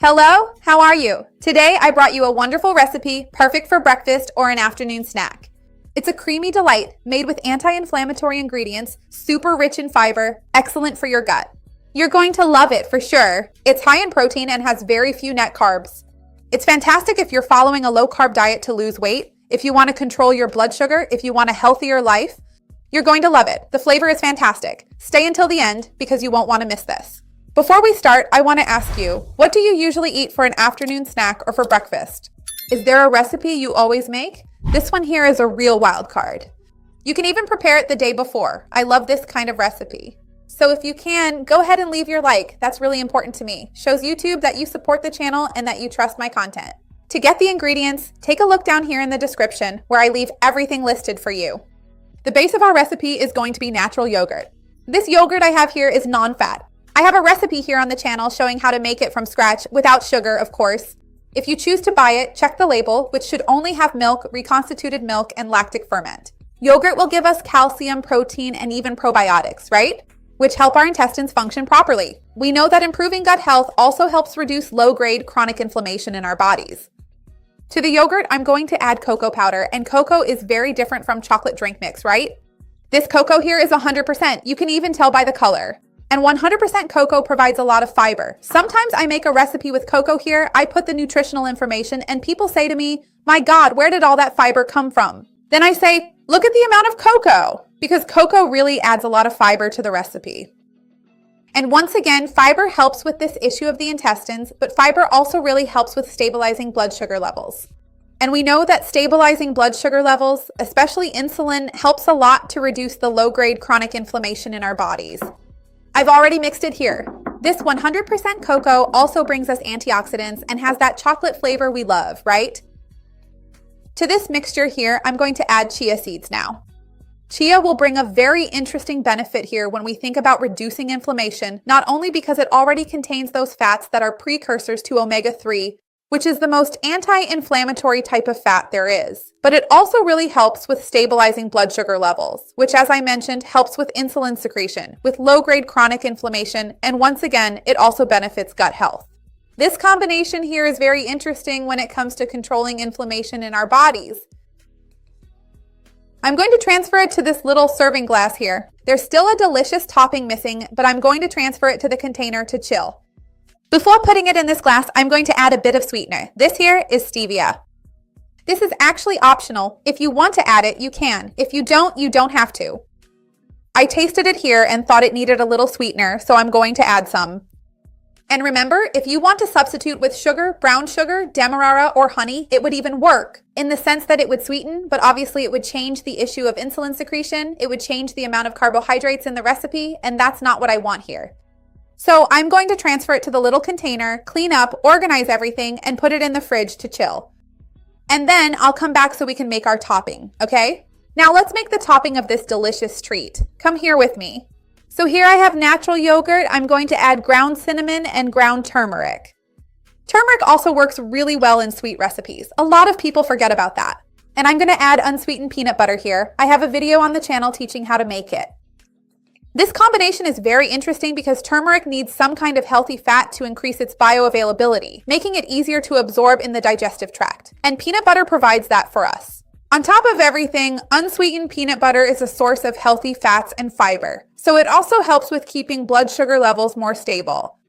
Hello, how are you? Today I brought you a wonderful recipe perfect for breakfast or an afternoon snack. It's a creamy delight made with anti-inflammatory ingredients, super rich in fiber, excellent for your gut. You're going to love it for sure. It's high in protein and has very few net carbs. It's fantastic if you're following a low-carb diet to lose weight, if you want to control your blood sugar, if you want a healthier life. You're going to love it. The flavor is fantastic. Stay until the end because you won't want to miss this. Before we start, I want to ask you, what do you usually eat for an afternoon snack or for breakfast? Is there a recipe you always make? This one here is a real wild card. You can even prepare it the day before. I love this kind of recipe. So if you can, go ahead and leave your like. That's really important to me. Shows YouTube that you support the channel and that you trust my content. To get the ingredients, take a look down here in the description where I leave everything listed for you. The base of our recipe is going to be natural yogurt. This yogurt I have here is non-fat. I have a recipe here on the channel showing how to make it from scratch without sugar, of course. If you choose to buy it, check the label, which should only have milk, reconstituted milk, and lactic ferment. Yogurt will give us calcium, protein, and even probiotics, right? Which help our intestines function properly. We know that improving gut health also helps reduce low-grade chronic inflammation in our bodies. To the yogurt, I'm going to add cocoa powder, and cocoa is very different from chocolate drink mix, right? This cocoa here is 100%. You can even tell by the color. And 100% cocoa provides a lot of fiber. Sometimes I make a recipe with cocoa here, I put the nutritional information, and people say to me, my God, where did all that fiber come from? Then I say, look at the amount of cocoa, because cocoa really adds a lot of fiber to the recipe. And once again, fiber helps with this issue of the intestines, but fiber also really helps with stabilizing blood sugar levels. And we know that stabilizing blood sugar levels, especially insulin, helps a lot to reduce the low-grade chronic inflammation in our bodies. I've already mixed it here. This 100% cocoa also brings us antioxidants and has that chocolate flavor we love, right? To this mixture here, I'm going to add chia seeds now. Chia will bring a very interesting benefit here when we think about reducing inflammation, not only because it already contains those fats that are precursors to omega-3, which is the most anti-inflammatory type of fat there is. But it also really helps with stabilizing blood sugar levels, which, as I mentioned, helps with insulin secretion, with low-grade chronic inflammation, and once again, it also benefits gut health. This combination here is very interesting when it comes to controlling inflammation in our bodies. I'm going to transfer it to this little serving glass here. There's still a delicious topping missing, but I'm going to transfer it to the container to chill. Before putting it in this glass, I'm going to add a bit of sweetener. This here is stevia. This is actually optional. If you want to add it, you can. If you don't have to. I tasted it here and thought it needed a little sweetener, so I'm going to add some. And remember, if you want to substitute with sugar, brown sugar, demerara, or honey, it would even work in the sense that it would sweeten, but obviously it would change the issue of insulin secretion. It would change the amount of carbohydrates in the recipe, and that's not what I want here. So I'm going to transfer it to the little container, clean up, organize everything, and put it in the fridge to chill. And then I'll come back so we can make our topping, okay? Now let's make the topping of this delicious treat. Come here with me. So here I have natural yogurt. I'm going to add ground cinnamon and ground turmeric. Turmeric also works really well in sweet recipes. A lot of people forget about that. And I'm going to add unsweetened peanut butter here. I have a video on the channel teaching how to make it. This combination is very interesting because turmeric needs some kind of healthy fat to increase its bioavailability, making it easier to absorb in the digestive tract. And peanut butter provides that for us. On top of everything, unsweetened peanut butter is a source of healthy fats and fiber, so it also helps with keeping blood sugar levels more stable.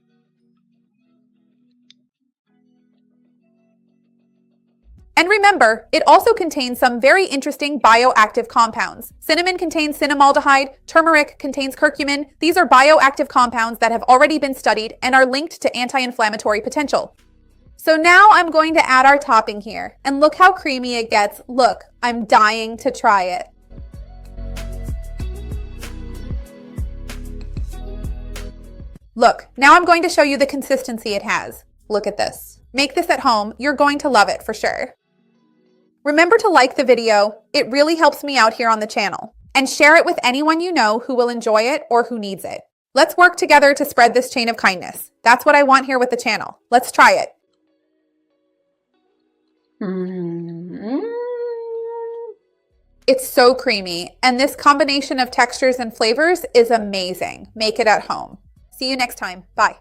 And remember, it also contains some very interesting bioactive compounds. Cinnamon contains cinnamaldehyde, turmeric contains curcumin. These are bioactive compounds that have already been studied and are linked to anti-inflammatory potential. So now I'm going to add our topping here, and look how creamy it gets. Look, I'm dying to try it. Look, now I'm going to show you the consistency it has. Look at this. Make this at home. You're going to love it for sure. Remember to like the video. It really helps me out here on the channel. And share it with anyone you know who will enjoy it or who needs it. Let's work together to spread this chain of kindness. That's what I want here with the channel. Let's try it. It's so creamy, and this combination of textures and flavors is amazing. Make it at home. See you next time. Bye.